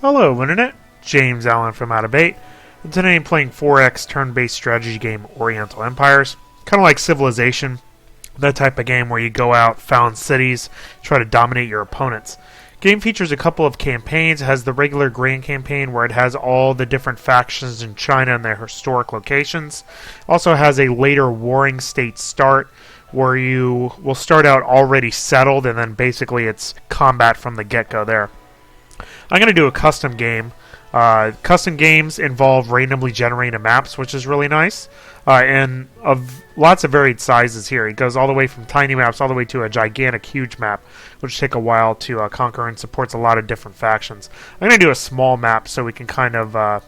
Hello, Internet. James Allen from Out of Bait, and today I'm playing 4X turn-based strategy game Oriental Empires. Kind of like Civilization, that type of game where you go out, found cities, try to dominate your opponents. Game features a couple of campaigns. It has the regular Grand Campaign where it has all the different factions in China and their historic locations. Also has a later Warring State start where you will start out already settled and then basically it's combat from the get-go there. I'm going to do a custom game. Custom games involve randomly generated maps, which is really nice, and of lots of varied sizes here. It goes all the way from tiny maps all the way to a gigantic, huge map, which take a while to conquer and supports a lot of different factions. I'm going to do a small map so we can kind of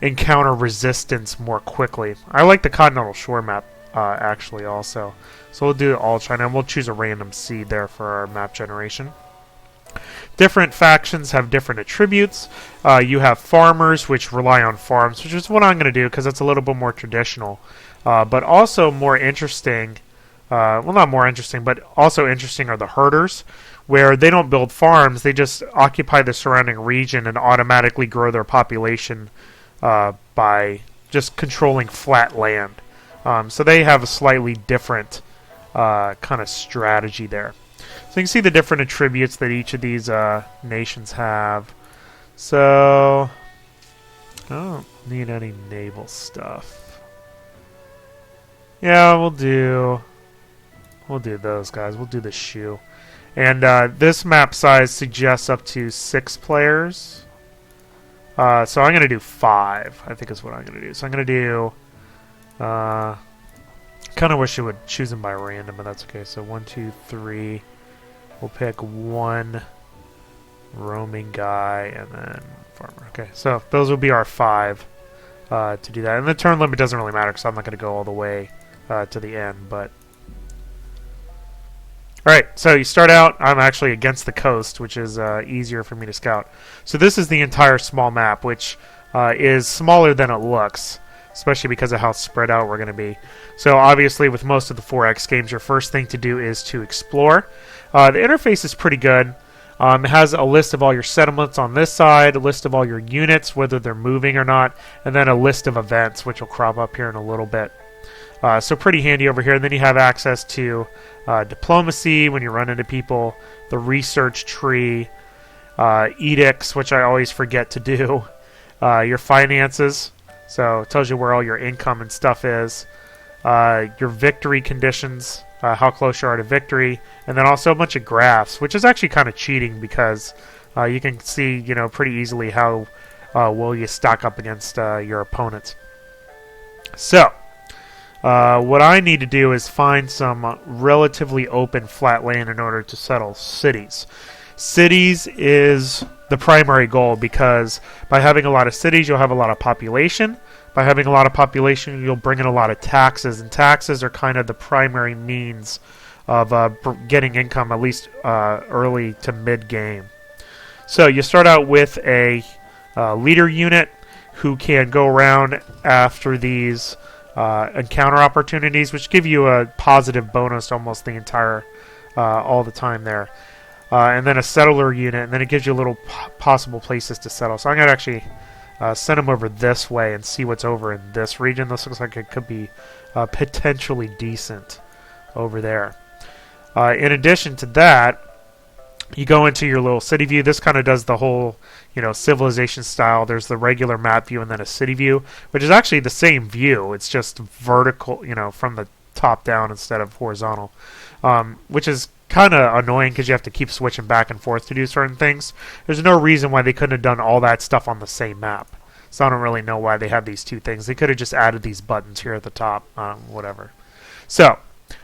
encounter resistance more quickly. I like the Continental Shore map, actually, also. So we'll do all China, and we'll choose a random seed there for our map generation. Different factions have different attributes. You have farmers, which rely on farms, which is what I'm going to do because it's a little bit more traditional. But also more interesting, well, not more interesting, but also interesting are the herders, where they don't build farms, they just occupy the surrounding region and automatically grow their population by just controlling flat land. So they have a slightly different kind of strategy there. So you can see the different attributes that each of these nations have. So I don't need any naval stuff. Yeah, we'll do those guys. We'll do the shoe. And this map size suggests up to 6 players. So I'm going to do 5, I think is what I'm going to do. So I'm going to do... kind of wish it would choose them by random, but that's okay. So 1, 2, 3... We'll pick one roaming guy and then farmer. Okay, so those will be our 5 to do that. And the turn limit doesn't really matter because I'm not going to go all the way to the end. But alright, so you start out. I'm actually against the coast, which is easier for me to scout. So this is the entire small map, which is smaller than it looks, especially because of how spread out we're going to be. So obviously with most of the 4X games, your first thing to do is to explore. The interface is pretty good. It has a list of all your settlements on this side, a list of all your units, whether they're moving or not, and then a list of events, which will crop up here in a little bit. So pretty handy over here. And then you have access to diplomacy when you run into people, the research tree, edicts, which I always forget to do, your finances, so it tells you where all your income and stuff is, your victory conditions, how close you are to victory, and then also a bunch of graphs, which is actually kind of cheating because you can see, pretty easily how well you stack up against your opponents. So, what I need to do is find some relatively open flat land in order to settle cities. Cities is the primary goal because by having a lot of cities, you'll have a lot of population. By having a lot of population, you'll bring in a lot of taxes, and taxes are kind of the primary means of getting income, at least early to mid-game. So you start out with a leader unit who can go around after these encounter opportunities, which give you a positive bonus almost the entire, all the time there. And then a settler unit, and then it gives you little possible places to settle. So I'm going to actually... send them over this way and see what's over in this region. This looks like it could be potentially decent over there. In addition to that, you go into your little city view. This kind of does the whole, civilization style. There's the regular map view and then a city view, which is actually the same view. It's just vertical, from the top down instead of horizontal, which is kind of annoying because you have to keep switching back and forth to do certain things. There's no reason why they couldn't have done all that stuff on the same map. So I don't really know why they have these two things. They could have just added these buttons here at the top, whatever. So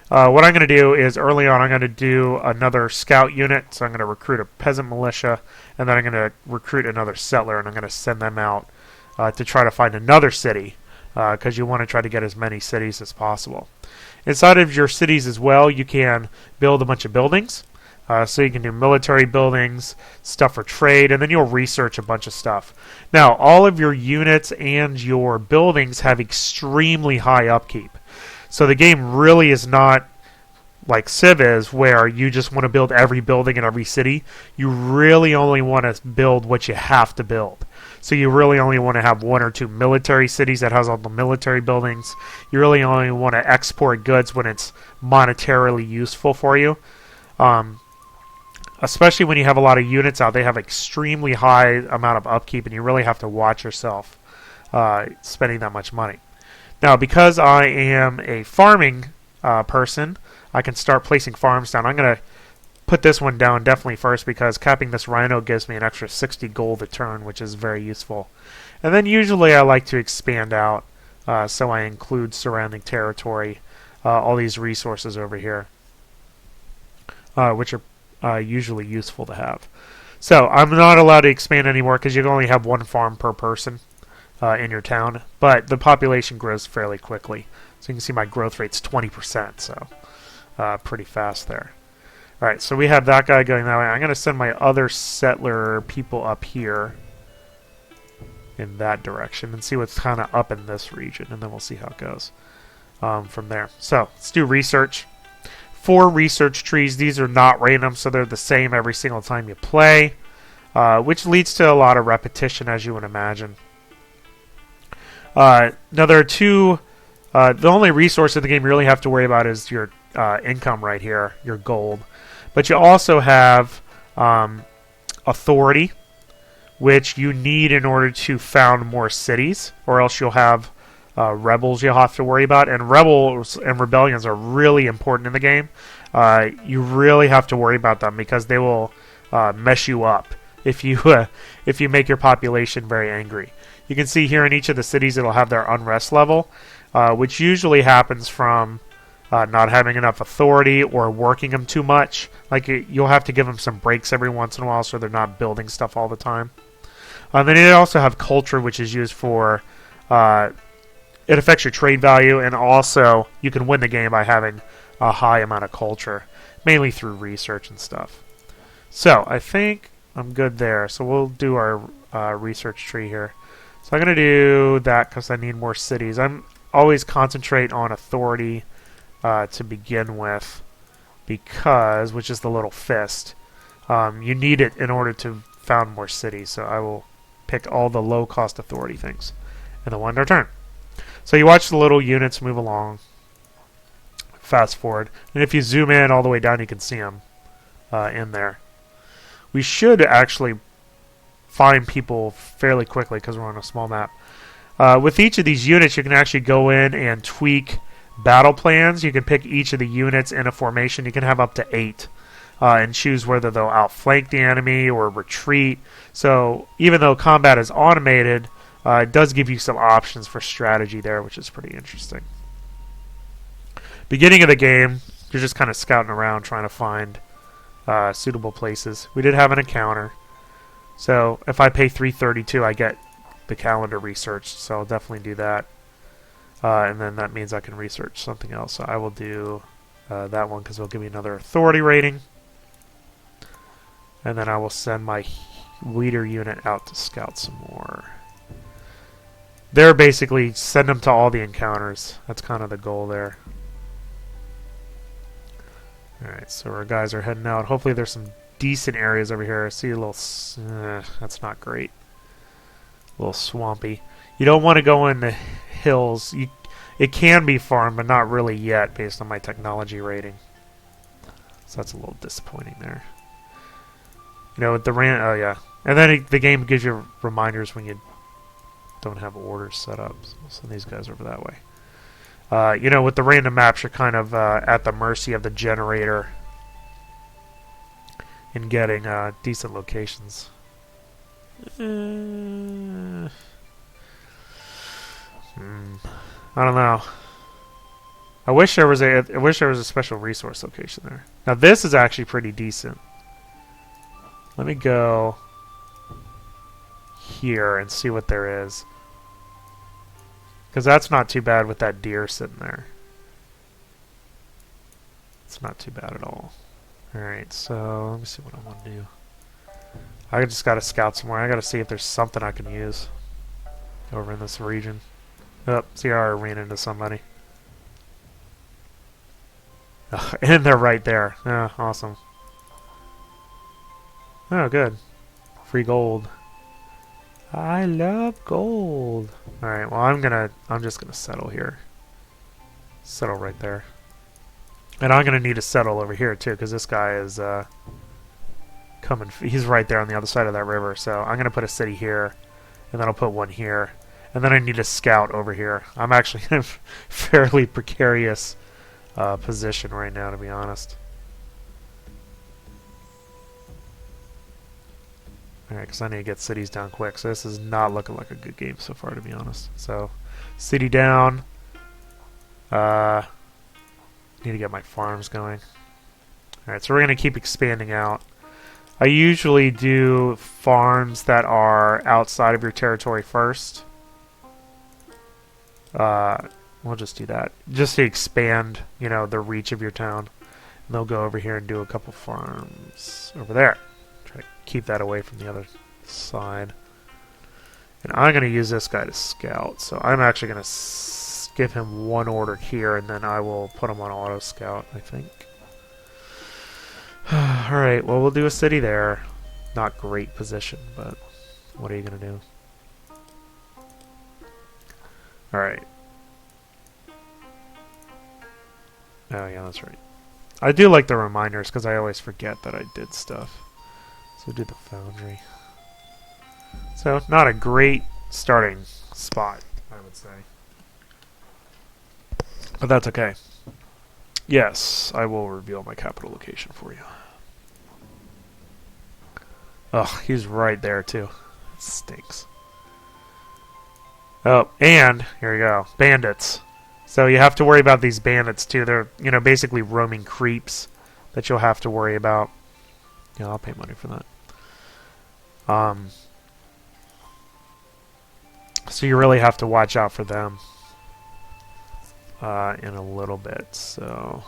what I'm going to do is early on I'm going to do another scout unit. So I'm going to recruit a peasant militia, and then I'm going to recruit another settler, and I'm going to send them out to try to find another city because you want to try to get as many cities as possible. Inside of your cities as well, you can build a bunch of buildings. So you can do military buildings, stuff for trade, and then you'll research a bunch of stuff. Now, all of your units and your buildings have extremely high upkeep. So the game really is not like Civ is, where you just want to build every building in every city. You really only want to build what you have to build. So you really only want to have 1 or 2 military cities that has all the military buildings. You really only want to export goods when it's monetarily useful for you. Especially when you have a lot of units out, they have extremely high amount of upkeep, and you really have to watch yourself spending that much money. Now, because I am a farming person, I can start placing farms down. I'm going to put this one down definitely first because capping this rhino gives me an extra 60 gold a turn, which is very useful. And then usually I like to expand out, so I include surrounding territory, all these resources over here, which are usually useful to have. So I'm not allowed to expand anymore because you can only have 1 farm per person in your town, but the population grows fairly quickly. So you can see my growth rate's 20%, so pretty fast there. Alright, so we have that guy going that way. I'm going to send my other settler people up here in that direction and see what's kind of up in this region, and then we'll see how it goes from there. So let's do research. 4 research trees. These are not random, so they're the same every single time you play, which leads to a lot of repetition, as you would imagine. Now there are 2. The only resource in the game you really have to worry about is your income right here, your gold. But you also have authority, which you need in order to found more cities, or else you'll have rebels you'll have to worry about. And rebels and rebellions are really important in the game. You really have to worry about them because they will mess you up if you make your population very angry. You can see here in each of the cities it'll have their unrest level, which usually happens from not having enough authority or working them too much. Like you'll have to give them some breaks every once in a while so they're not building stuff all the time. Then you also have culture, which is used for it affects your trade value, and also you can win the game by having a high amount of culture, mainly through research and stuff. So I think I'm good there. So we'll do our research tree here. So I'm going to do that because I need more cities. I'm always concentrate on authority to begin with, because, which is the little fist, you need it in order to found more cities. So I will pick all the low cost authority things and then 1 our turn. So you watch the little units move along. Fast forward, and if you zoom in all the way down, you can see them in there. We should actually find people fairly quickly because we're on a small map. With each of these units, you can actually go in and tweak battle plans. You can pick each of the units in a formation. You can have up to 8 and choose whether they'll outflank the enemy or retreat. So even though combat is automated, it does give you some options for strategy there, which is pretty interesting. Beginning of the game, you're just kind of scouting around trying to find suitable places. We did have an encounter. So if I pay 332, I get the calendar researched, so I'll definitely do that. And then that means I can research something else. So I will do that one because it'll give me another authority rating. And then I will send my leader unit out to scout some more. They're basically send them to all the encounters. That's kind of the goal there. Alright, so our guys are heading out. Hopefully there's some decent areas over here. I see a little... that's not great. A little swampy. You don't want to go in the hills. It can be farmed, but not really yet based on my technology rating. So that's a little disappointing there. You know, with the oh yeah. And then the game gives you reminders when you don't have orders set up. So we'll send these guys over that way. You know, with the random maps, you're kind of at the mercy of the generator in getting decent locations. I don't know. I wish there was a special resource location there. Now this is actually pretty decent. Let me go here and see what there is. Because that's not too bad with that deer sitting there. It's not too bad at all. Alright, so let me see what I want to do. I just got to scout somewhere. I got to see if there's something I can use over in this region. Oh, see how I ran into somebody. And they're right there. Yeah, awesome. Oh, good. Free gold. I love gold. Alright, well I'm just gonna settle here. Settle right there. And I'm gonna need to settle over here too, because this guy is coming. He's right there on the other side of that river. So I'm gonna put a city here, and then I'll put one here, and then I need a scout over here. I'm actually in a fairly precarious position right now, to be honest. Alright, because I need to get cities down quick. So this is not looking like a good game so far, to be honest. So, city down. Need to get my farms going. Alright, so we're going to keep expanding out. I usually do farms that are outside of your territory first. We'll just do that. Just to expand, you know, the reach of your town. And they'll go over here and do a couple farms over there. Try to keep that away from the other side. And I'm going to use this guy to scout. So I'm actually going to give him one order here, and then I will put him on auto scout, I think. Alright, well, we'll do a city there. Not great position, but what are you going to do? Alright. Oh, yeah, that's right. I do like the reminders, because I always forget that I did stuff. So do the foundry. So, not a great starting spot, I would say. But that's okay. Yes, I will reveal my capital location for you. Oh, he's right there, too. It stinks. Oh, and, here we go, bandits. So you have to worry about these bandits, too. They're, you know, basically roaming creeps that you'll have to worry about. Yeah, I'll pay money for that. So you really have to watch out for them in a little bit. So,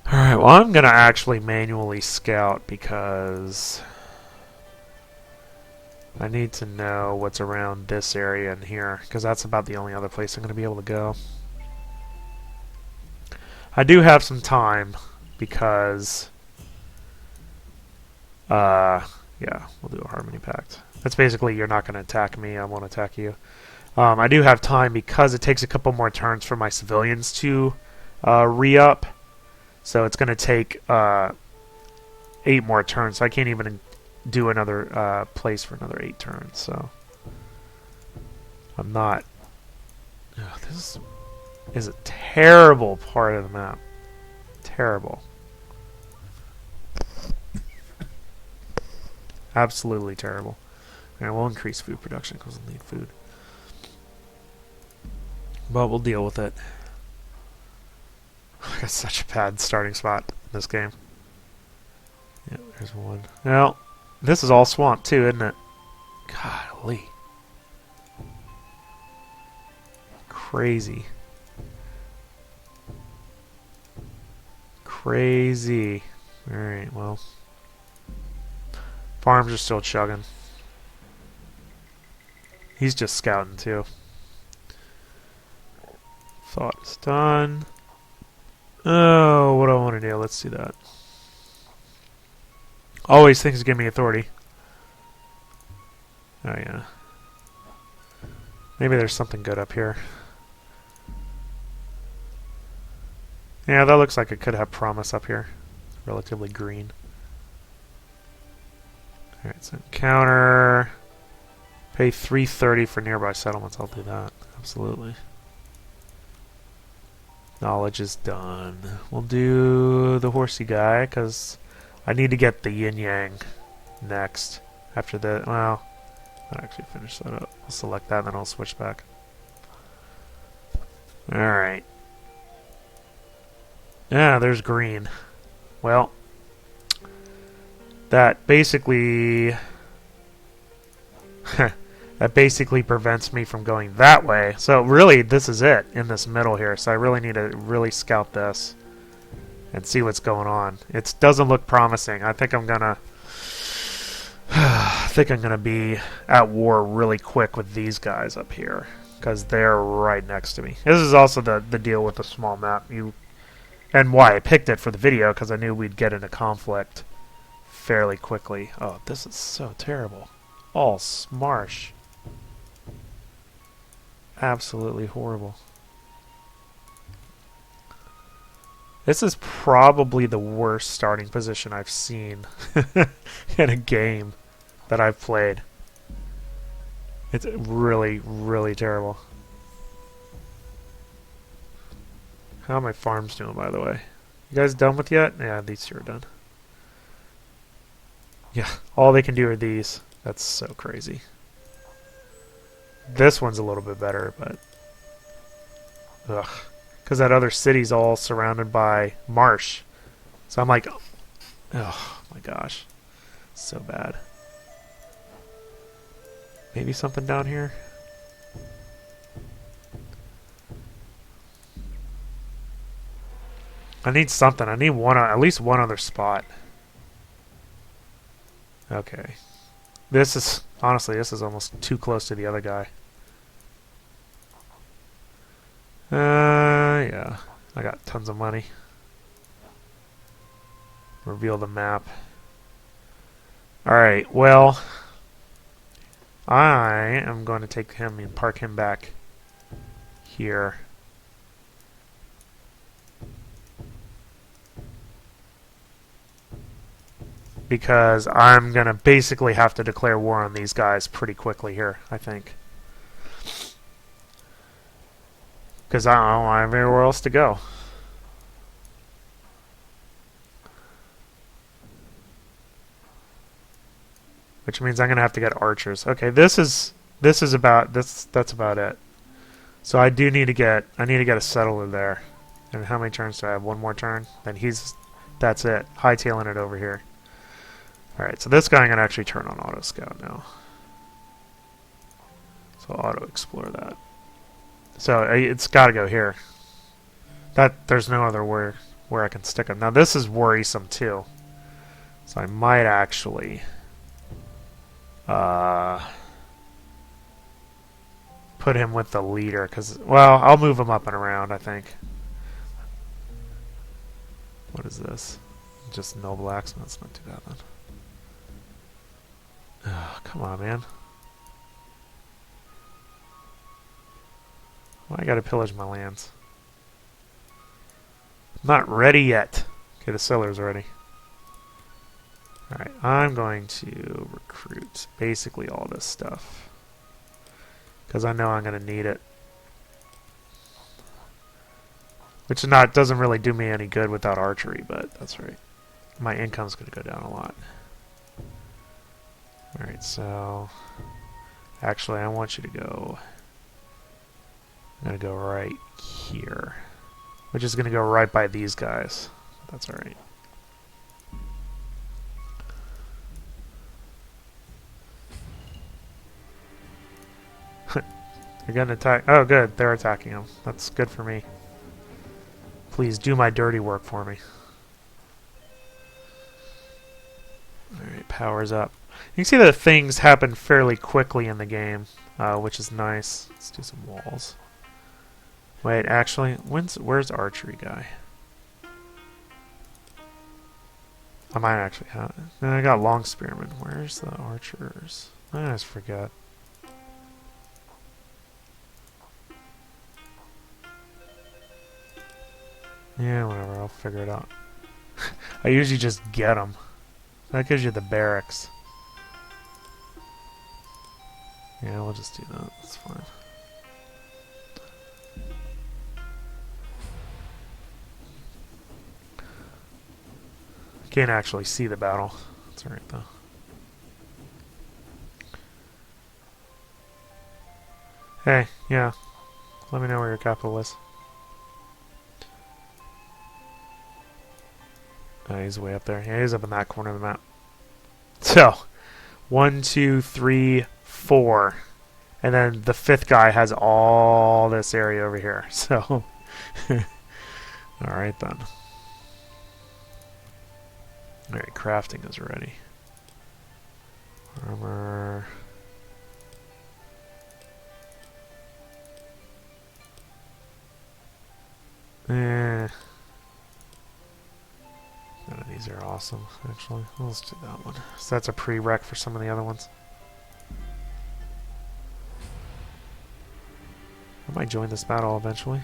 alright, well, I'm going to actually manually scout because I need to know what's around this area in here, because that's about the only other place I'm going to be able to go. I do have some time because yeah, we'll do a Harmony Pact. That's basically, you're not going to attack me, I won't attack you. I do have time because it takes a couple more turns for my civilians to re-up. So it's going to take 8 more turns. So I can't even do another place for another 8 turns. So I'm not... Ugh, this is a terrible part of the map. Terrible. Absolutely terrible. And we'll increase food production because we'll need food. But we'll deal with it. I got such a bad starting spot in this game. Yeah, there's one. Well, this is all swamp too, isn't it? Golly. Crazy. Crazy. Alright, well. Farms are still chugging. He's just scouting too. Thought is done. Oh, what do I want to do? Let's do that. Always things give me authority. Oh yeah. Maybe there's something good up here. Yeah, that looks like it could have promise up here. It's relatively green. Alright, so encounter. Pay 330 for nearby settlements. I'll do that. Absolutely. Knowledge is done. We'll do the horsey guy, because I need to get the yin-yang next. After the... Well, I'll actually finish that up. I'll select that, and then I'll switch back. Alright. Yeah, there's green. Well, that basically... that basically prevents me from going that way. So really, this is it in this middle here. So I really need to really scout this and see what's going on. It doesn't look promising. I think I'm gonna be at war really quick with these guys up here because they're right next to me. This is also the deal with the small map. You And why I picked it for the video, because I knew we'd get into conflict fairly quickly. Oh, this is so terrible. All smarsh. Absolutely horrible. This is probably the worst starting position I've seen in a game that I've played. It's really, really terrible. How are my farms doing, by the way? You guys done with yet? Yeah, these two are done. Yeah, all they can do are these. That's so crazy. This one's a little bit better, but... ugh. Because that other city's all surrounded by marsh. So I'm like... oh my gosh. So bad. Maybe something down here? I need something. I need one, at least one other spot. Okay. This is... honestly, this is almost too close to the other guy. Yeah. I got tons of money. Reveal the map. Alright, well... I am going to take him and park him back here. Because I'm going to basically have to declare war on these guys pretty quickly here, I think. Because I don't have anywhere else to go. Which means I'm going to have to get archers. Okay, that's about it. So I need to get a settler there. And how many turns do I have? One more turn? Then that's it. Hightailing it over here. Alright, so this guy I'm going to actually turn on auto scout now. So auto explore that. So it's got to go here. There's no other where I can stick him. Now this is worrisome too. So I might actually put him with the leader, because, well, I'll move him up and around, I think. What is this? Just noble axeman. That's not too bad then. Oh, come on, man. Why I gotta pillage my lands? I'm not ready yet. Okay, the seller's ready. Alright, I'm going to recruit basically all this stuff. Because I know I'm going to need it. Which doesn't really do me any good without archery, but that's right. My income's going to go down a lot. Alright, so... actually, I want you to go... I'm going to go right here. Which is going to go right by these guys. That's alright. They're going to attack... oh, good. They're attacking him. That's good for me. Please do my dirty work for me. Alright, power's up. You can see that things happen fairly quickly in the game, which is nice. Let's do some walls. Wait, actually, where's archery guy? I might actually have... I got long spearmen. Where's the archers? I always forget. Yeah, whatever. I'll figure it out. I usually just get them. That gives you the barracks. Yeah, we'll just do that. That's fine. Can't actually see the battle. That's alright, though. Hey, yeah. Let me know where your capital is. He's way up there. Yeah, he's up in that corner of the map. So, 1, 2, 3, 4. And then the fifth guy has all this area over here. So, alright then. Alright, crafting is ready. Armor. These are awesome, actually. Let's do that one. So that's a prereq for some of the other ones. I might join this battle eventually.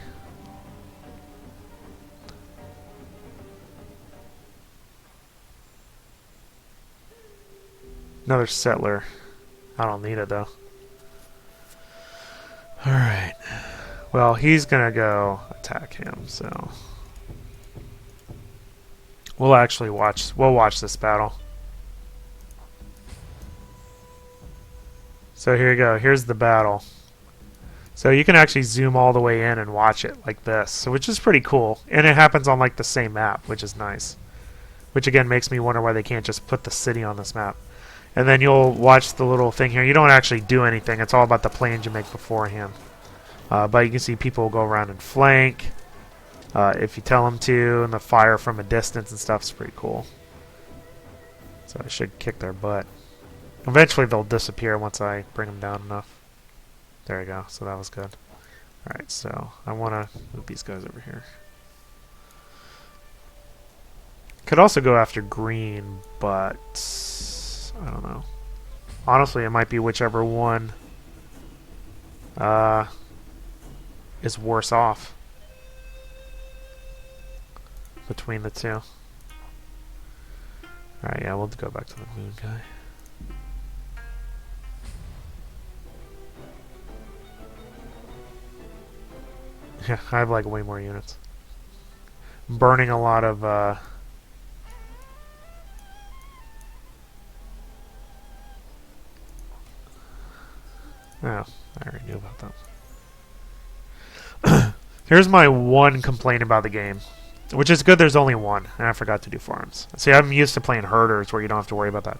Another settler. I don't need it though. Alright. Well, he's gonna go attack him, so we'll actually watch this battle. So here you go. Here's the battle. So you can actually zoom all the way in and watch it like this, so which is pretty cool. And it happens on like the same map, which is nice. Which again makes me wonder why they can't just put the city on this map. And then you'll watch the little thing here. You don't actually do anything. It's all about the plans you make beforehand. But you can see people go around and flank if you tell them to, and the fire from a distance and stuff is pretty cool. So I should kick their butt. Eventually they'll disappear once I bring them down enough. There you go. So that was good. Alright, so I want to move these guys over here. Could also go after green, but I don't know. Honestly, it might be whichever one is worse off between the two. Alright, yeah, we'll go back to the moon guy. Yeah, I have like way more units. I'm burning a lot of oh, I already knew about that. Here's my one complaint about the game, which is good there's only one, and I forgot to do farms. See, I'm used to playing herders where you don't have to worry about that.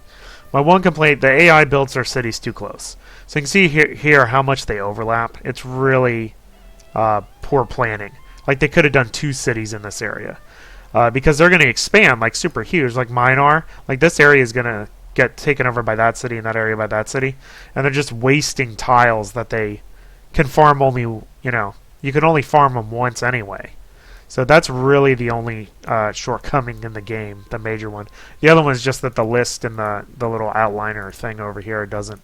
My one complaint, the AI builds their cities too close. So you can see here how much they overlap. It's really poor planning. Like they could have done 2 cities in this area. Because they're going to expand like super huge, like mine are. Like this area is going to get taken over by that city and that area by that city. And they're just wasting tiles that they can farm only, you know, you can only farm them once anyway. So that's really the only shortcoming in the game, the major one. The other one is just that the list in the little outliner thing over here doesn't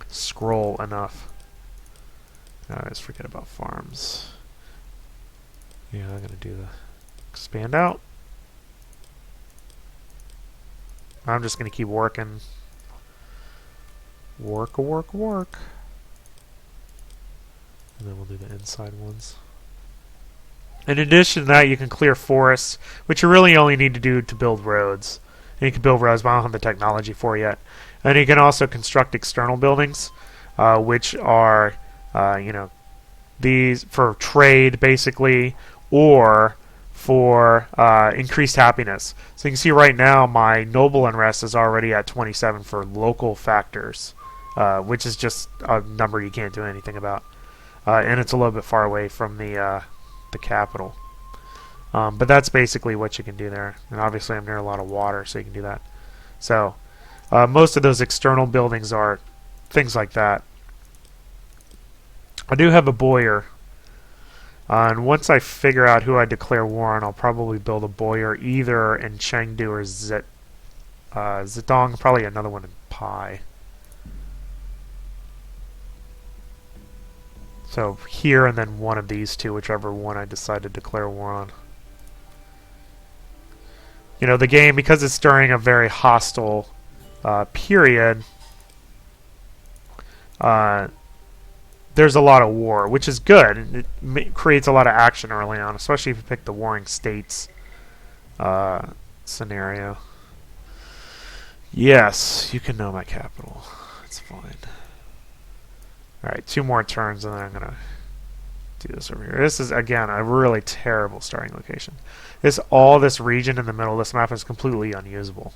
scroll enough. I always forget about farms. Yeah, I'm going to do the expand out. I'm just going to keep working. Work. And then we'll do the inside ones. In addition to that, you can clear forests, which you really only need to do to build roads. And you can build roads, but I don't have the technology for yet. And you can also construct external buildings, which are, you know, these for trade, basically, or for increased happiness. So you can see right now my noble unrest is already at 27 for local factors, which is just a number you can't do anything about. And it's a little bit far away from the capital. But that's basically what you can do there. And obviously I'm near a lot of water, so you can do that. So most of those external buildings are things like that. I do have a boyar. And once I figure out who I declare war on, I'll probably build a boyar either in Chengdu or Zedong, probably another one in Pai. So here and then one of these two, whichever one I decide to declare war on. You know, the game, because it's during a very hostile period, there's a lot of war, which is good. It creates a lot of action early on, especially if you pick the warring states scenario. Yes, you can know my capital. It's fine. Alright, 2 more turns and then I'm going to do this over here. This is, again, a really terrible starting location. All this region in the middle of this map is completely unusable.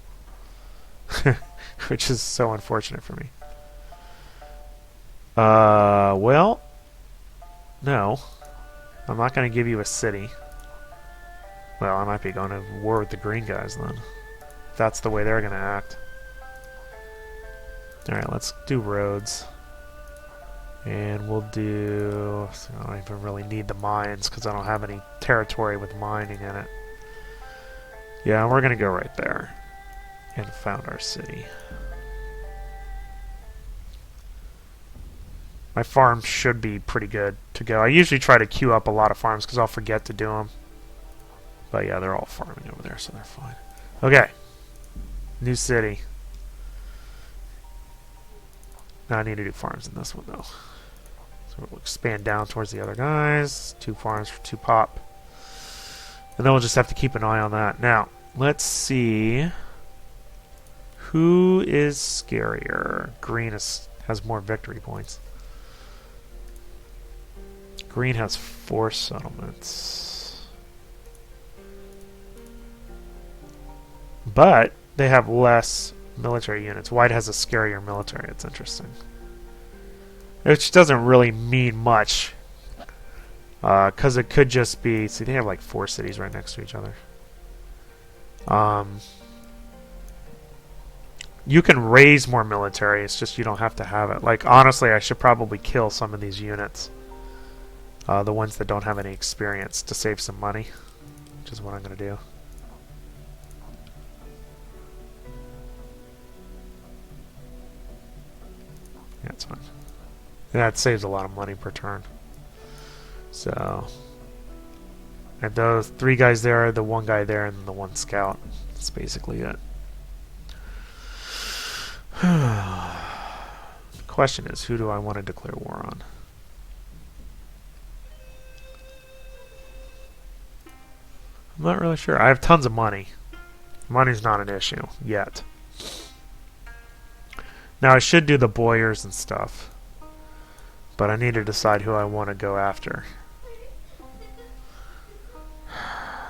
Which is so unfortunate for me. Well, no. I'm not going to give you a city. Well, I might be going to war with the green guys then. If that's the way they're going to act. Alright, let's do roads. And we'll do... So I don't even really need the mines because I don't have any territory with mining in it. Yeah, we're gonna go right there. And found our city. My farm should be pretty good to go. I usually try to queue up a lot of farms because I'll forget to do them. But yeah, they're all farming over there, so they're fine. Okay. New city. Now I need to do farms in this one, though. So we'll expand down towards the other guys. 2 farms for 2 pop. And then we'll just have to keep an eye on that. Now, let's see. Who is scarier? Green has more victory points. Green has 4 settlements. But they have less military units. White has a scarier military. It's interesting. Which doesn't really mean much. Because it could just be... See, they have like 4 cities right next to each other. You can raise more military. It's just you don't have to have it. Like, honestly, I should probably kill some of these units. The ones that don't have any experience to save some money. Which is what I'm going to do. Yeah, it's fine. And that saves a lot of money per turn. So... And those 3 guys there, the 1 guy there, and the 1 scout. That's basically it. The question is, who do I want to declare war on? I'm not really sure. I have tons of money. Money's not an issue yet. Now I should do the boyars and stuff, but I need to decide who I want to go after.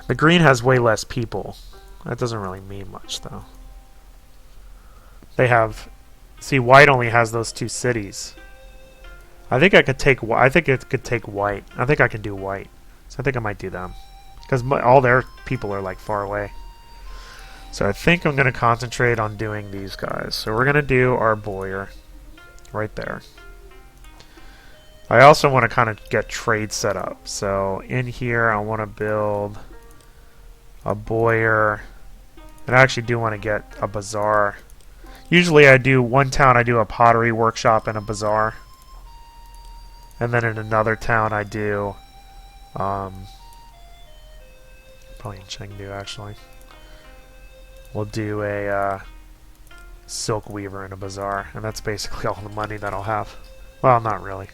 The green has way less people. That doesn't really mean much, though. They have... See, white only has those 2 cities. I think I could take... I think it could take white. I think I can do white. So I think I might do them. Because all their people are, like, far away. So I think I'm going to concentrate on doing these guys. So we're going to do our boyar. Right there. I also want to kind of get trade set up. So in here, I want to build... a boyar, and I actually do want to get a bazaar. Usually I do one town I do a pottery workshop and a bazaar, and then in another town I do probably in Chengdu actually we'll do a silk weaver and a bazaar, and that's basically all the money that I'll have. Well, not really,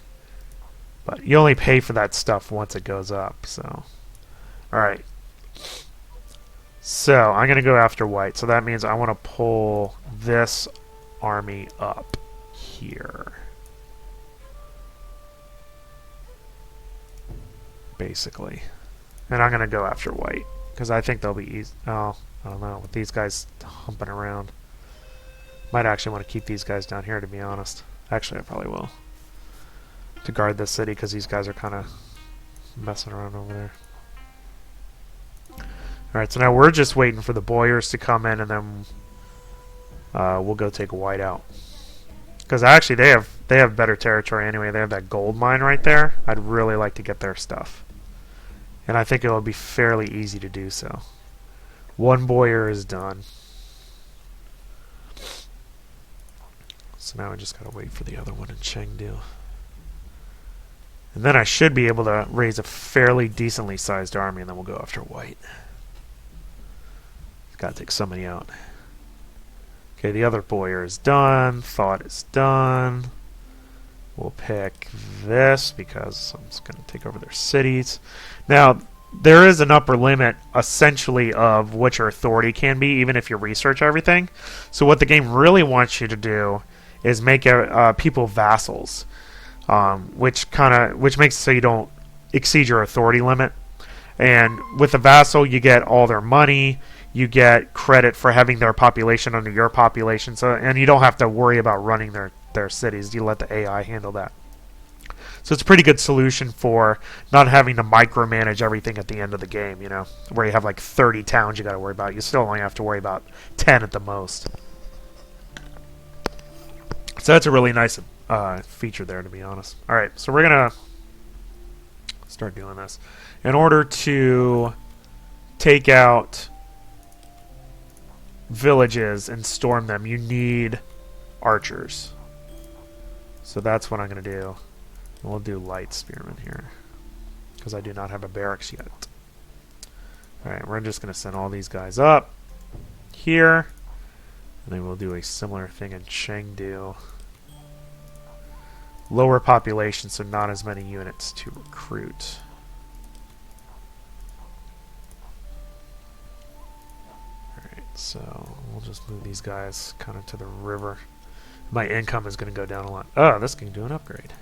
but you only pay for that stuff once it goes up. So alright. So, I'm going to go after white. So that means I want to pull this army up here. Basically. And I'm going to go after white. Because I think they'll be easy. Oh, I don't know. With these guys humping around. Might actually want to keep these guys down here, to be honest. Actually, I probably will. To guard this city, because these guys are kind of messing around over there. Alright, so now we're just waiting for the boyars to come in, and then we'll go take white out. Because actually they have better territory anyway. They have that gold mine right there. I'd really like to get their stuff. And I think it will be fairly easy to do so. 1 boyar is done. So now we just gotta wait for the other one in Chengdu. And then I should be able to raise a fairly decently sized army, and then we'll go after white. Gotta take somebody out. Okay, the other boyar is done. Thought is done. We'll pick this because I'm just going to take over their cities. Now, there is an upper limit, essentially, of what your authority can be, even if you research everything. So what the game really wants you to do is make people vassals, which makes it so you don't exceed your authority limit. And with a vassal, you get all their money. You get credit for having their population under your population, and you don't have to worry about running their cities. You let the AI handle that. So it's a pretty good solution for not having to micromanage everything at the end of the game, you know, where you have like 30 towns you got to worry about. You still only have to worry about 10 at the most. So that's a really nice feature there, to be honest. All right, so we're going to start doing this. In order to take out villages and storm them, you need archers. So that's what I'm going to do. And we'll do light spearmen here, because I do not have a barracks yet. Alright, we're just going to send all these guys up here. And then we'll do a similar thing in Chengdu. Lower population, so not as many units to recruit. Alright, so we'll just move these guys kind of to the river. My income is going to go down a lot. Oh, this can do an upgrade.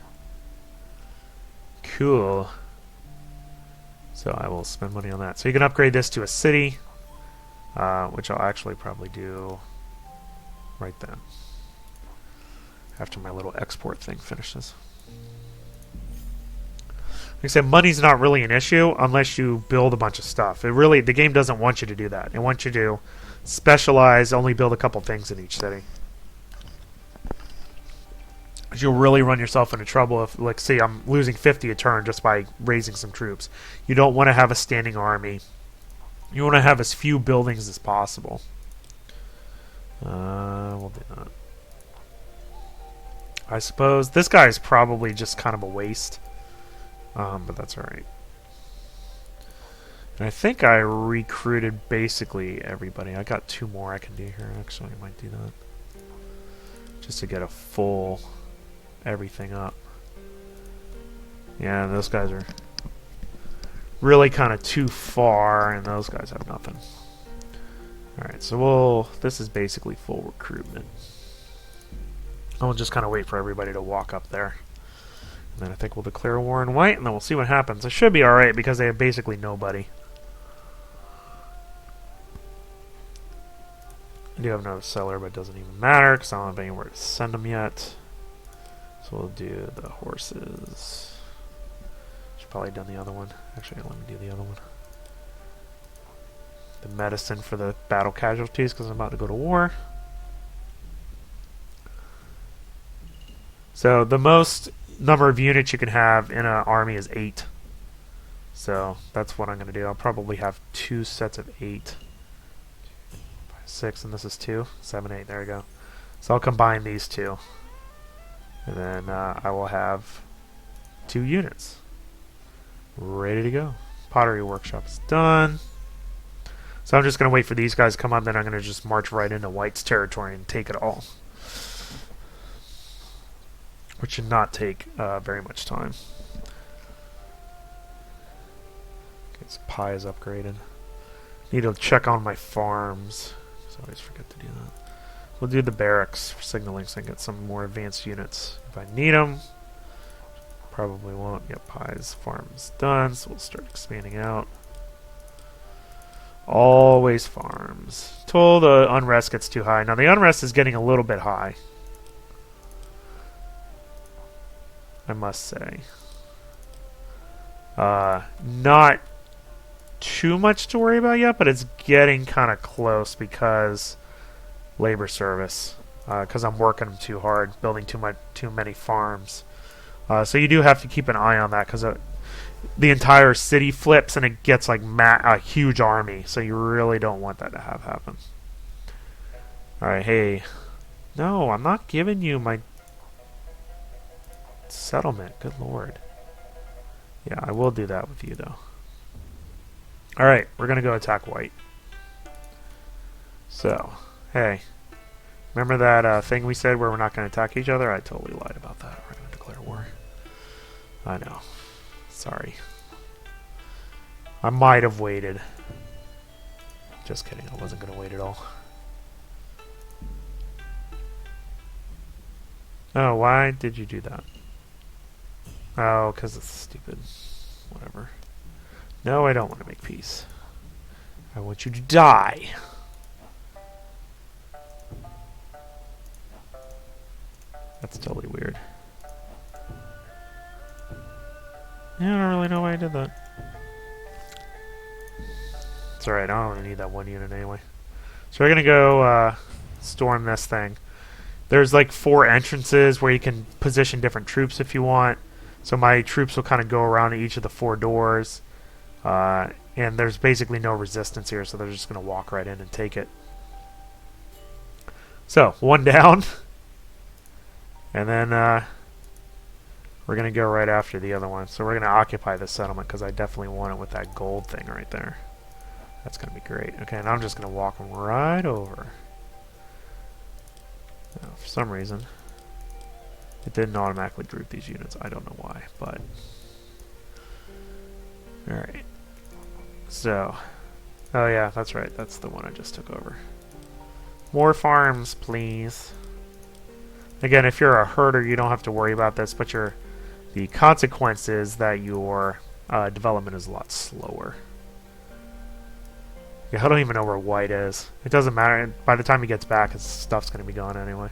Cool. So I will spend money on that. So you can upgrade this to a city, which I'll actually probably do right then, after my little export thing finishes. Like I said, money's not really an issue unless you build a bunch of stuff. The game doesn't want you to do that. It wants you to specialize, only build a couple things in each city. You'll really run yourself into trouble if, like, say I'm losing 50 a turn just by raising some troops. You don't want to have a standing army. You want to have as few buildings as possible. We'll do that. I suppose this guy is probably just kind of a waste, but that's alright. And I think I recruited basically everybody. I got 2 more I can do here. Actually, I might do that just to get a full everything up. Yeah, those guys are really kind of too far, and those guys have nothing. Alright, so this is basically full recruitment. I'll just kind of wait for everybody to walk up there. And then I think we'll declare war in white, and then we'll see what happens. It should be alright, because they have basically nobody. I do have another seller, but it doesn't even matter, because I don't have anywhere to send them yet. So we'll do the horses. Should probably have done the other one. Actually, let me do the other one. The medicine for the battle casualties, because I'm about to go to war. So the most number of units you can have in an army is 8. So that's what I'm going to do. I'll probably have 2 sets of 8. 6, and this is 2. 7, 8, there we go. So I'll combine these 2. And then I will have 2 units ready to go. Pottery workshop is done. So I'm just going to wait for these guys to come up, then I'm going to just march right into White's territory and take it all. Which should not take very much time. Okay, so pie is upgraded. Need to check on my farms. I always forget to do that. We'll do the barracks for signaling so I can get some more advanced units if I need them. Probably won't. Yep, pie's farm's done, so we'll start expanding out. Always farms. Till the unrest gets too high. Now the unrest is getting a little bit high, I must say. Not too much to worry about yet, but it's getting kind of close because labor service. Because I'm working them too hard, building too many farms. So you do have to keep an eye on that, because the entire city flips and it gets like a huge army. So you really don't want that to happen. Alright, hey. No, I'm not giving you my settlement. Good lord. Yeah, I will do that with you, though. Alright, we're going to go attack White. So, hey. Remember that thing we said where we're not going to attack each other? I totally lied about that. We're going to declare war. I know. Sorry. I might have waited. Just kidding. I wasn't going to wait at all. Oh, why did you do that? Oh, because it's stupid. Whatever. No, I don't want to make peace. I want you to die. That's totally weird. Yeah, I don't really know why I did that. It's alright, I don't really need that 1 unit anyway. So we're gonna go storm this thing. There's like 4 entrances where you can position different troops if you want. So my troops will kind of go around each of the 4 doors. And there's basically no resistance here, so they're just going to walk right in and take it. So, one down. And then we're going to go right after the other one. So we're going to occupy this settlement because I definitely want it with that gold thing right there. That's going to be great. Okay, and I'm just going to walk right over. Now, for some reason, it didn't automatically group these units. I don't know why, but... Alright. So... Oh yeah, that's right. That's the one I just took over. More farms, please. Again, if you're a herder, you don't have to worry about this, but the consequence is that your development is a lot slower. Yeah, I don't even know where white is. It doesn't matter. By the time he gets back, his stuff's going to be gone anyway.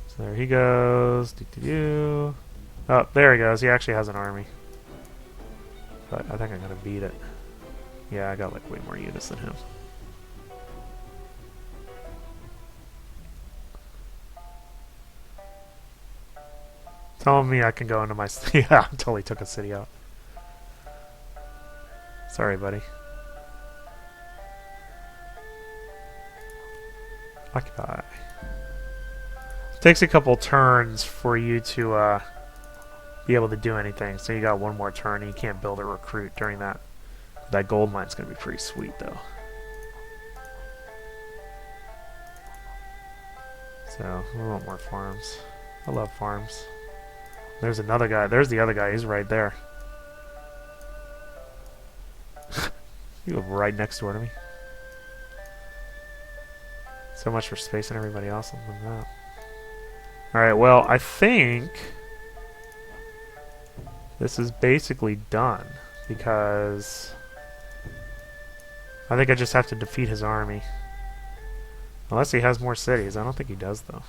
So there he goes. Doo-doo-doo. Oh, there he goes. He actually has an army. But I think I'm going to beat it. Yeah, I got like way more units than him. Telling me I can go into my... Yeah, I totally took a city out. Sorry, buddy. Occupy. It takes a couple turns for you to be able to do anything. So you got one more turn and you can't build a recruit during that. That gold mine's going to be pretty sweet, though. So, we want more farms. I love farms. There's another guy. There's the other guy. He's right there. You live right next door to me. So much for spacing everybody else on that. Alright, well, I think this is basically done. Because I think I just have to defeat his army. Unless he has more cities. I don't think he does, though.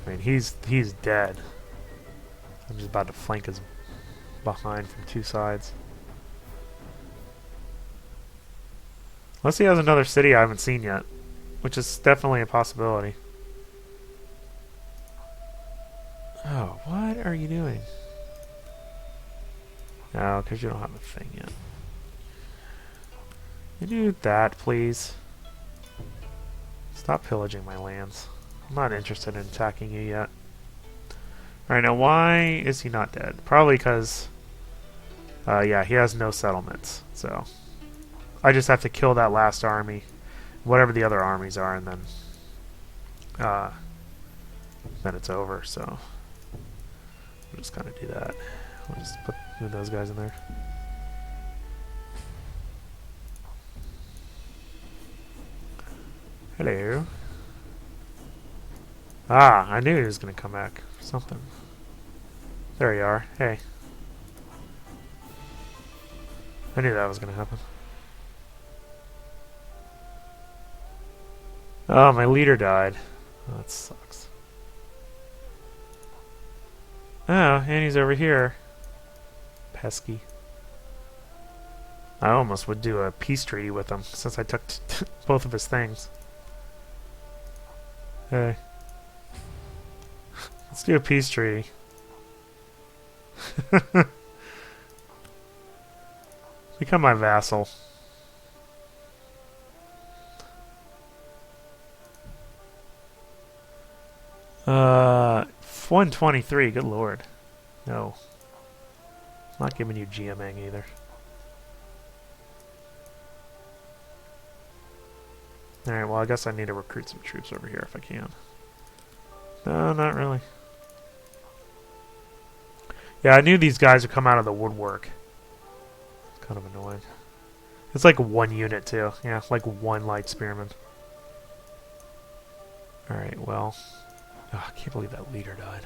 I mean, he's dead. I'm just about to flank his behind from two sides. Unless he has another city I haven't seen yet, which is definitely a possibility. Oh, what are you doing? No, because you don't have a thing yet. You do that, please. Stop pillaging my lands. I'm not interested in attacking you yet. Alright, now why is he not dead? Probably because, yeah, he has no settlements. So, I just have to kill that last army, whatever the other armies are, and then it's over. So, we'll just kind of do that. We'll just put those guys in there. Hello. Ah, I knew he was going to come back for something. There you are. Hey. I knew that was going to happen. Oh, my leader died. Oh, that sucks. Oh, and he's over here. Pesky. I almost would do a peace treaty with him since I took both of his things. Hey. Let's do a peace treaty. Become my vassal. Uh, 123. Good lord. No. I'm not giving you GMing either. Alright, well I guess I need to recruit some troops over here if I can. No, not really. Yeah, I knew these guys would come out of the woodwork. It's kind of annoying. It's like one unit too. Yeah, like one light spearman. Alright, well. Oh, I can't believe that leader died.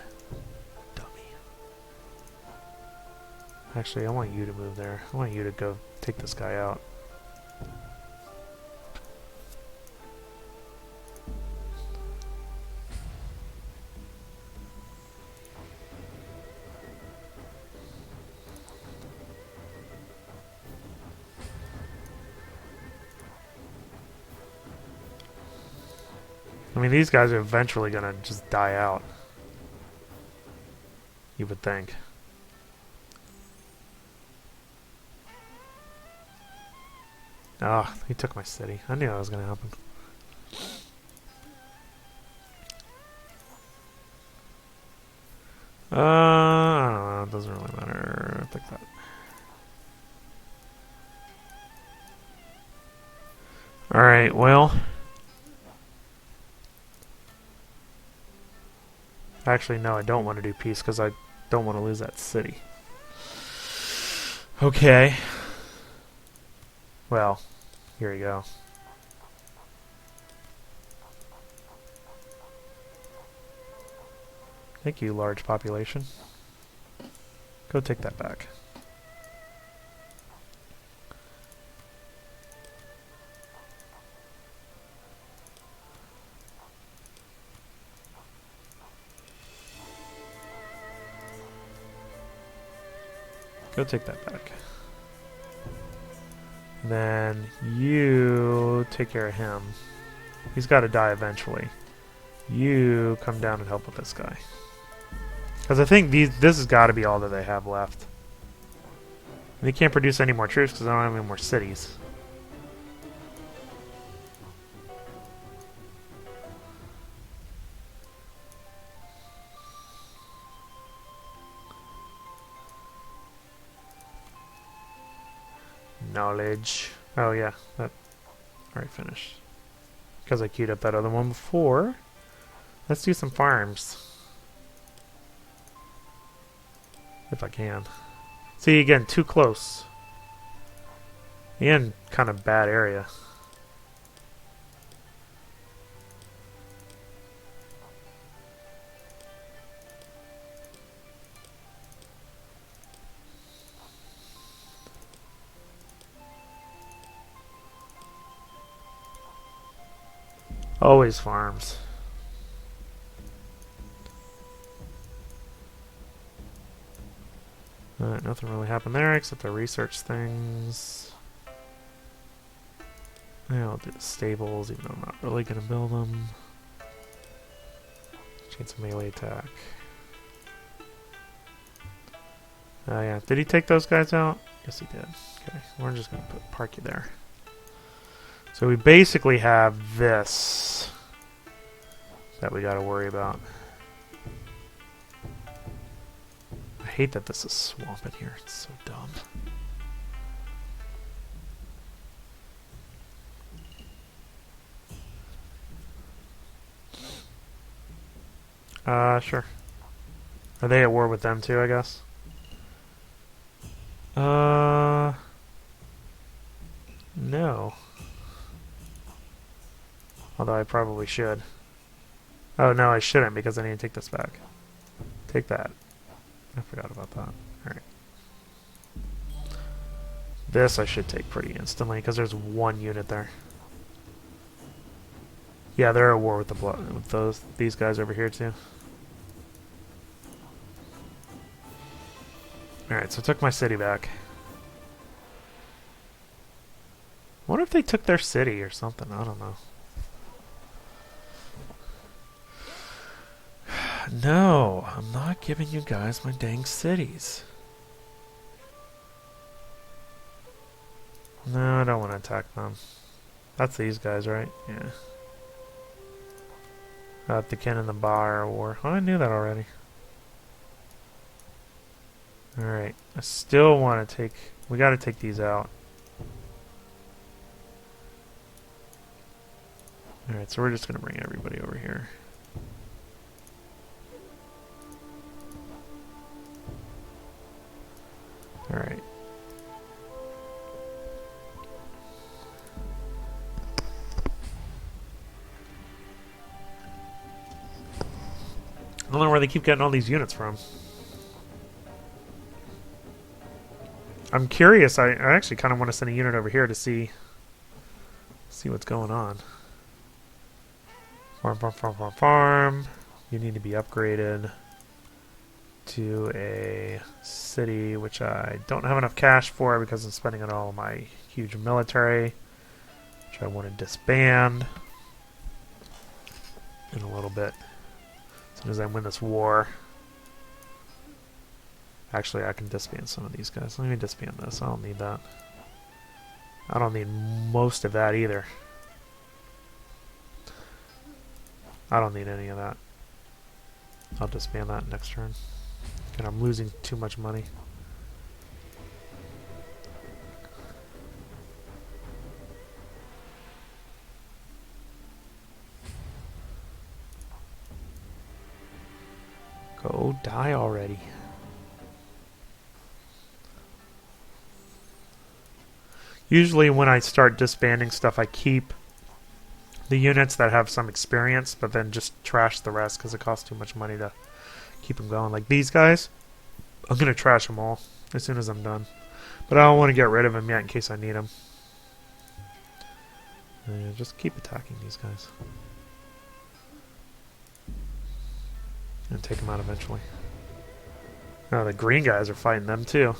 Dummy. Actually, I want you to move there. I want you to go take this guy out. I mean, these guys are eventually gonna just die out. You would think. Ah, he took my city. I knew that was going to happen. I don't know. It doesn't really matter. I think that. Alright, well. Actually, no, I don't want to do peace because I don't want to lose that city. Okay. Well, here you go. Thank you, large population. Go take that back. Go take that back. Then you take care of him. He's got to die eventually. You come down and help with this guy. Because I think this has got to be all that they have left. And they can't produce any more troops because they don't have any more cities. Knowledge. Oh yeah, that already finished. Because I queued up that other one before. Let's do some farms. If I can. See, again, too close. And kind of bad area. Always farms. Alright, nothing really happened there except the research things. Yeah, I'll do the stables, even though I'm not really going to build them. Chance of melee attack. Oh yeah, did he take those guys out? Yes he did. Okay, we're just going to park you there. So we basically have this that we got to worry about. I hate that this is swamp in here. It's so dumb. Sure. Are they at war with them too, I guess? No. Although I probably should. Oh, no, I shouldn't because I need to take this back. Take that. I forgot about that. Alright. This I should take pretty instantly because there's one unit there. Yeah, they're at war with these guys over here too. Alright, so I took my city back. I wonder if they took their city or something. I don't know. No, I'm not giving you guys my dang cities. No, I don't want to attack them. That's these guys, right? Yeah. The Ken and the Bar war. Oh, I knew that already. Alright, I still want to take... We got to take these out. Alright, so we're just going to bring everybody over here. Alright. I don't know where they keep getting all these units from. I'm curious. I actually kind of want to send a unit over here to see what's going on. Farm, farm, farm, farm, farm. You need to be upgraded to a city, which I don't have enough cash for because I'm spending on all my huge military, which I want to disband in a little bit. As soon as I win this war. Actually, I can disband some of these guys. Let me disband this. I don't need that. I don't need most of that either. I don't need any of that. I'll disband that next turn. And I'm losing too much money. Go die already. Usually when I start disbanding stuff, I keep the units that have some experience, but then just trash the rest because it costs too much money to keep them going. Like these guys, I'm going to trash them all as soon as I'm done. But I don't want to get rid of them yet in case I need them. Yeah, just keep attacking these guys. And take them out eventually. Oh, the green guys are fighting them too.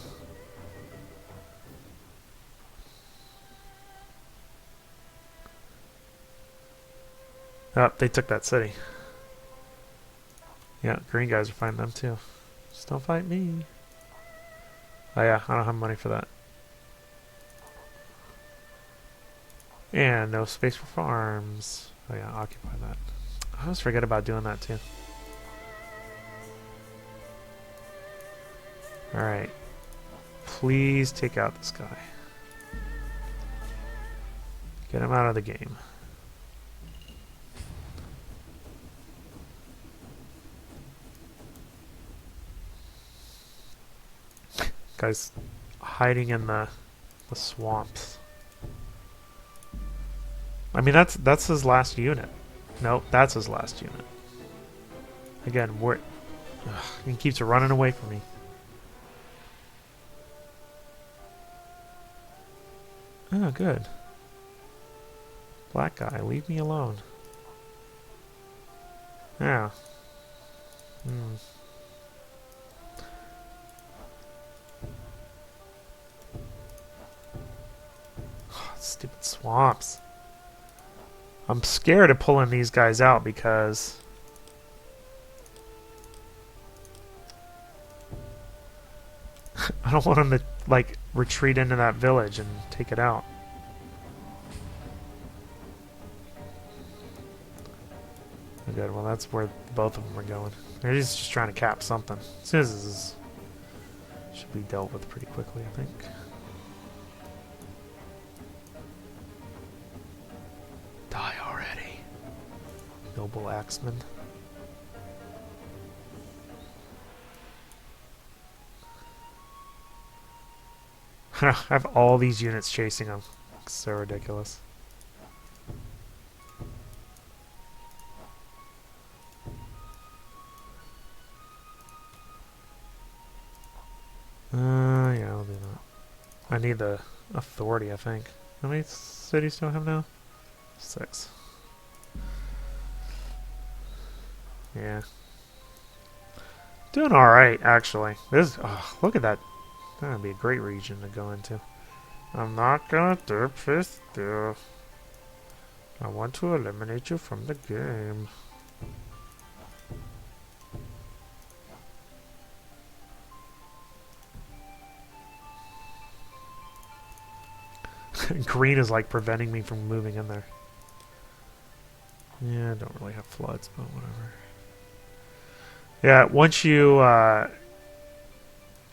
Oh, they took that city. Yeah, green guys are fighting them too. Just don't fight me. Oh yeah, I don't have money for that. And no space for farms. Oh yeah, occupy that. I always forget about doing that too. Alright. Please take out this guy. Get him out of the game. Guy's hiding in the swamps. I mean, that's his last unit. Nope, that's his last unit. Again, he keeps running away from me. Oh, good. Black guy, leave me alone. Yeah. Stupid swamps. I'm scared of pulling these guys out because I don't want them to like retreat into that village and take it out. Good, well that's where both of them are going. They're just trying to cap something. As soon as this should be dealt with pretty quickly, I think. Die already. Noble axeman. I have all these units chasing him. It's so ridiculous. Yeah, I'll do that. I need the authority, I think. How many cities do I have now? 6. Yeah. Doing alright, actually. This, look at that. That would be a great region to go into. I'm not gonna do pesky. I want to eliminate you from the game. Green is like preventing me from moving in there. Yeah, I don't really have floods, but whatever. Yeah, once you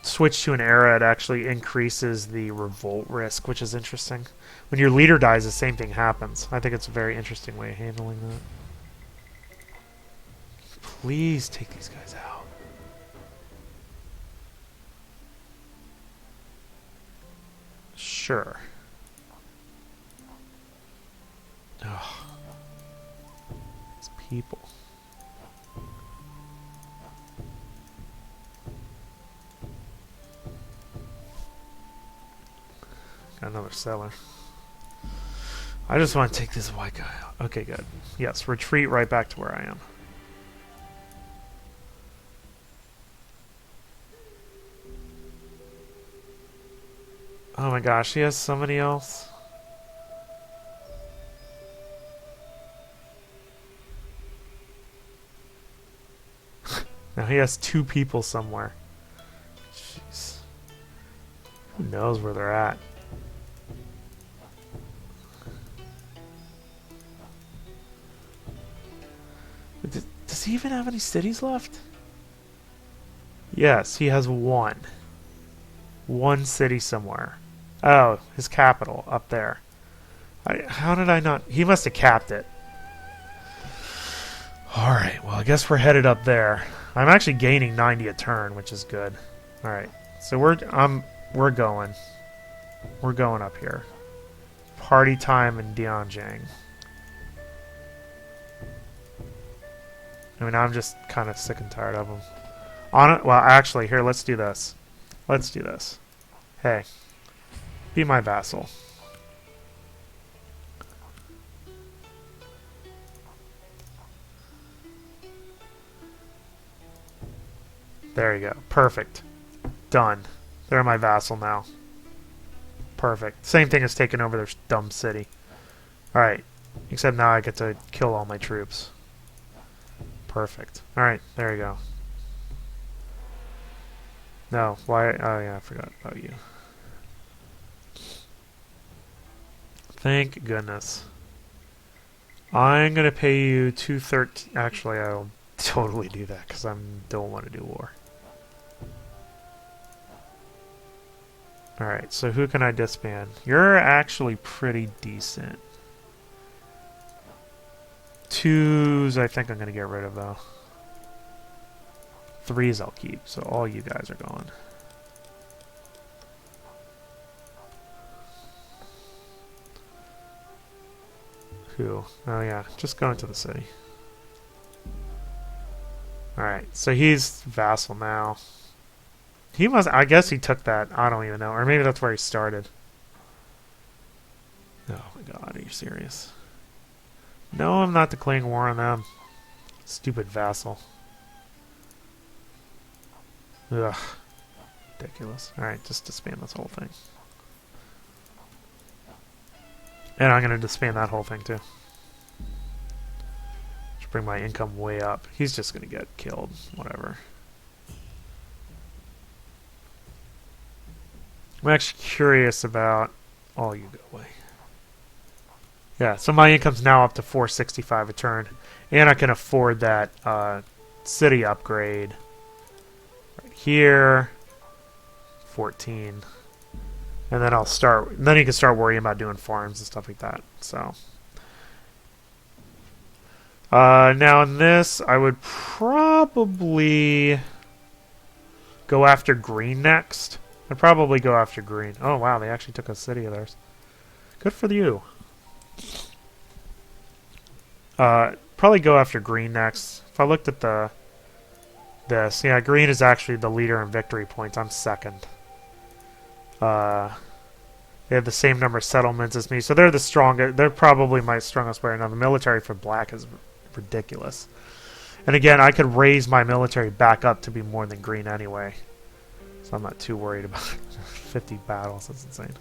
switch to an era, it actually increases the revolt risk, which is interesting. When your leader dies, the same thing happens. I think it's a very interesting way of handling that. Please take these guys out. Sure. Ugh. These people. Got another seller. I just want to take this white guy out. Okay, good. Yes, retreat right back to where I am. Oh my gosh, he has somebody else. Now he has 2 people somewhere. Jeez. Who knows where they're at? Does he even have any cities left? Yes, he has one. One city somewhere. Oh, his capital up there. How did I not... He must have capped it. Alright, well, I guess we're headed up there. I'm actually gaining 90 a turn, which is good. Alright, so we're going. We're going up here. Party time in Dianjing. I mean, I'm just kind of sick and tired of them. Well, actually, here, let's do this. Let's do this. Hey, be my vassal. There you go. Perfect. Done. They're my vassal now. Perfect. Same thing as taking over their dumb city. Alright. Except now I get to kill all my troops. Perfect. Alright, there you go. No, why? Oh yeah, I forgot about you. Thank goodness. I'm gonna pay you 213. Actually, I'll totally do that because I don't want to do war. Alright, so who can I disband? You're actually pretty decent. 2s I think I'm going to get rid of, though. 3s I'll keep, so all you guys are gone. Who? Oh yeah, just go into the city. Alright, so he's vassal now. He must... I guess he took that. I don't even know. Or maybe that's where he started. Oh my god, are you serious? No, I'm not declaring war on them. Stupid vassal. Ugh. Ridiculous. Alright, just disband this whole thing. And I'm going to disband that whole thing too. Should bring my income way up. He's just going to get killed. Whatever. I'm actually curious about... Oh, you go away. Yeah, so my income's now up to 465 a turn. And I can afford that city upgrade. Right here. 14. And then I'll start... Then you can start worrying about doing farms and stuff like that. So... now in this, I would probably go after green next. I'd probably go after green. Oh, wow, they actually took a city of theirs. Good for you. Probably go after green next. If I looked at this, yeah, green is actually the leader in victory points. I'm second. They have the same number of settlements as me, so they're the strongest. They're probably my strongest player. Now, the military for black is ridiculous. And again, I could raise my military back up to be more than green anyway. So I'm not too worried about 50 battles. That's insane.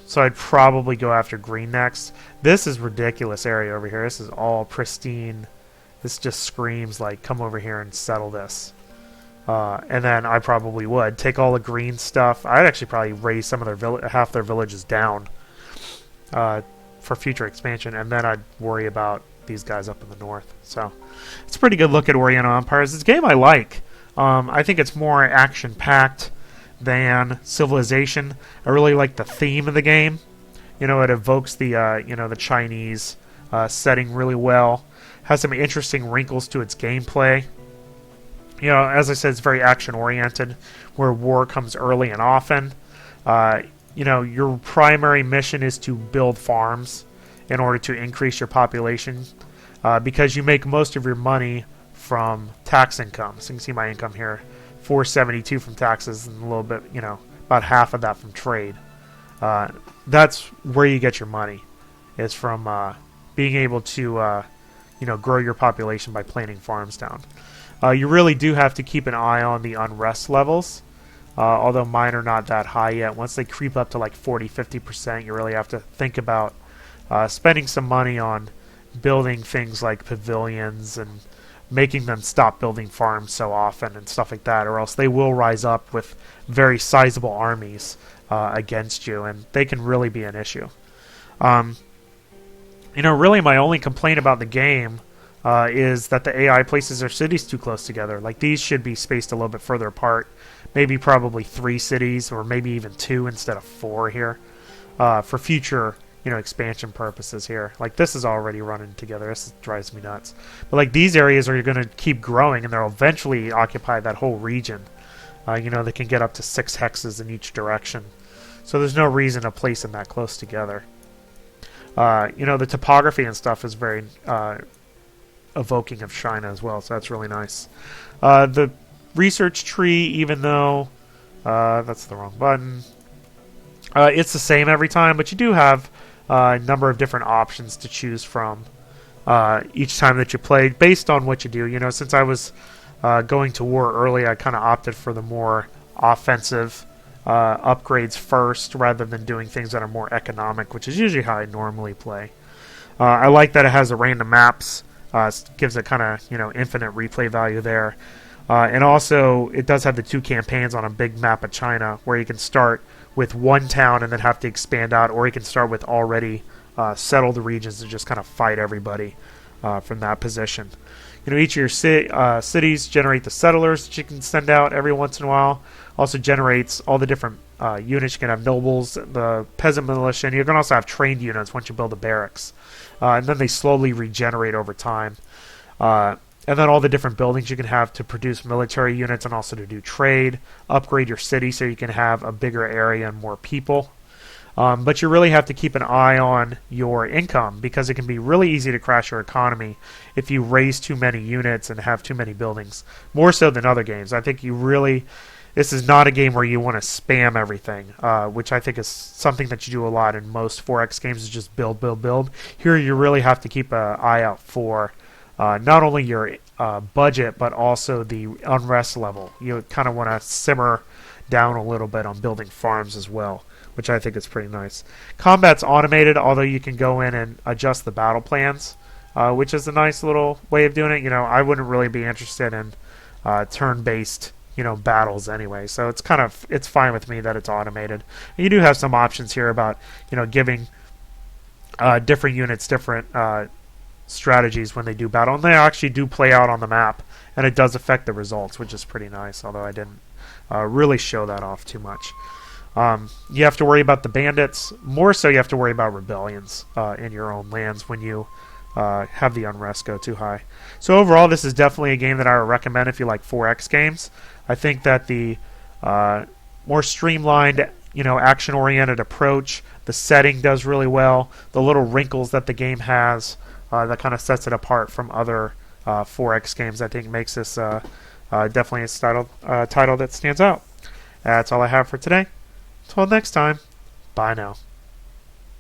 So I'd probably go after green next. This is ridiculous area over here. This is all pristine. This just screams like, come over here and settle this. And then I probably would take all the green stuff. I'd actually probably raise some of their half their villages down for future expansion, and then I'd worry about these guys up in the north. So it's a pretty good look at Oriental Empires. It's a game I like. I think it's more action-packed than Civilization. I really like the theme of the game. You know, it evokes the the Chinese setting really well. Has some interesting wrinkles to its gameplay. You know, as I said, it's very action-oriented, where war comes early and often. You know, your primary mission is to build farms in order to increase your population, because you make most of your money from tax income. So you can see my income here, 472 from taxes, and a little bit, you know, about half of that from trade. That's where you get your money, is from being able to, you know, grow your population by planting farms down. You really do have to keep an eye on the unrest levels, although mine are not that high yet. Once they creep up to like 40-50%, you really have to think about spending some money on building things like pavilions and making them stop building farms so often and stuff like that, or else they will rise up with very sizable armies against you, and they can really be an issue. You know, really my only complaint about the game is that the AI places their cities too close together. Like these should be spaced a little bit further apart. Maybe probably 3 cities, or maybe even 2 instead of 4 here, for future expansion purposes here. Like this is already running together. This drives me nuts. But like these areas are going to keep growing, and they'll eventually occupy that whole region. They can get up to 6 hexes in each direction. So there's no reason to place them that close together. The topography and stuff is very evoking of China as well, so that's really nice. The research tree, even though that's the wrong button, it's the same every time, but you do have a number of different options to choose from each time that you play based on what you do. Since I was going to war early, I kind of opted for the more offensive upgrades first rather than doing things that are more economic, which is usually how I normally play. I like that it has the random maps. Gives it kind of infinite replay value there. And also, it does have the 2 campaigns on a big map of China, where you can start with one town and then have to expand out, or you can start with already settled regions and just kind of fight everybody from that position. Each of your cities generate the settlers that you can send out every once in a while. Also generates all the different units. You can have nobles, the peasant militia, and you can also have trained units once you build the barracks. And then they slowly regenerate over time. And then all the different buildings you can have to produce military units and also to do trade. Upgrade your city so you can have a bigger area and more people. But you really have to keep an eye on your income, because it can be really easy to crash your economy if you raise too many units and have too many buildings. More so than other games. I think this is not a game where you want to spam everything, which I think is something that you do a lot in most 4X games, is just build, build, build. Here you really have to keep an eye out for not only your budget, but also the unrest level. You kind of want to simmer down a little bit on building farms as well, which I think is pretty nice. Combat's automated, although you can go in and adjust the battle plans, which is a nice little way of doing it. I wouldn't really be interested in turn-based battles anyway, so it's fine with me that it's automated. And you do have some options here about giving different units different strategies when they do battle, and they actually do play out on the map, and it does affect the results, which is pretty nice, although I didn't really show that off too much. You have to worry about the bandits. More so, you have to worry about rebellions in your own lands when you have the unrest go too high. So overall, this is definitely a game that I would recommend if you like 4X games. I think that the more streamlined, action-oriented approach, the setting does really well. The little wrinkles that the game has that kind of sets it apart from other 4X games, I think makes this definitely a title that stands out. That's all I have for today. Until next time, bye now.